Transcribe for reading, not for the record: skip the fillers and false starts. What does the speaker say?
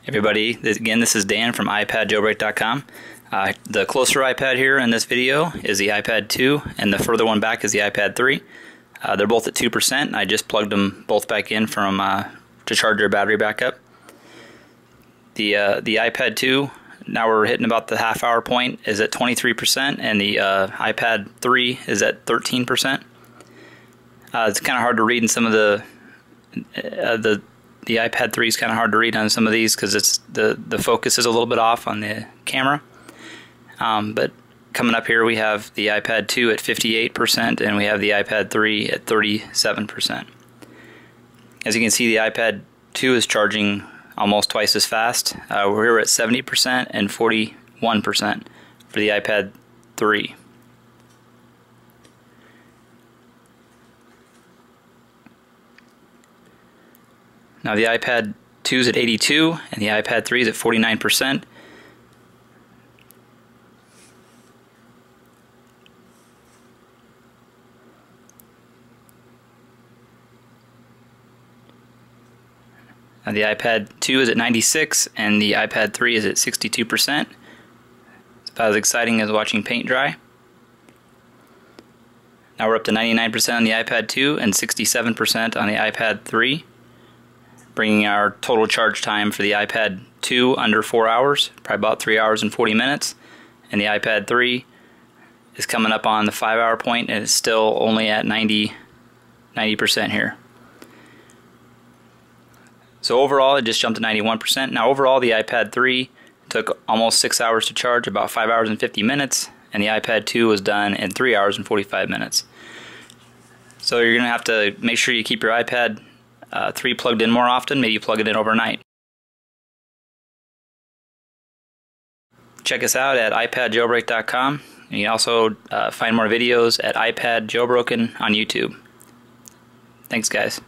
Everybody, again, this is Dan from iPadjailbreak.com. The closer iPad here in this video is the iPad 2, and the further one back is the iPad 3. They're both at 2%. I just plugged them both back in from to charge their battery back up. The iPad 2, now we're hitting about the half-hour point, is at 23%, and the iPad 3 is at 13%. It's kind of hard to read in some of the iPad 3 is kind of hard to read on some of these because it's the focus is a little bit off on the camera. But coming up here we have the iPad 2 at 58% and we have the iPad 3 at 37%. As you can see, the iPad 2 is charging almost twice as fast. We're here at 70% and 41% for the iPad 3. Now the iPad 2 is at 82 and the iPad 3 is at 49%. Now the iPad 2 is at 96 and the iPad 3 is at 62%. It's about as exciting as watching paint dry. Now we're up to 99% on the iPad 2 and 67% on the iPad 3. Bringing our total charge time for the iPad 2 under 4 hours, probably about 3 hours and 40 minutes. And the iPad 3 is coming up on the 5-hour point and it's still only at 90% here. So overall it just jumped to 91%. Now overall the iPad 3 took almost 6 hours to charge, about 5 hours and 50 minutes, and the iPad 2 was done in 3 hours and 45 minutes. So you're going to have to make sure you keep your iPad 3 plugged in more often. Maybe you plug it in overnight. Check us out at iPadjailbreak.com. You can also find more videos at iPad Jailbroken on YouTube. Thanks, guys.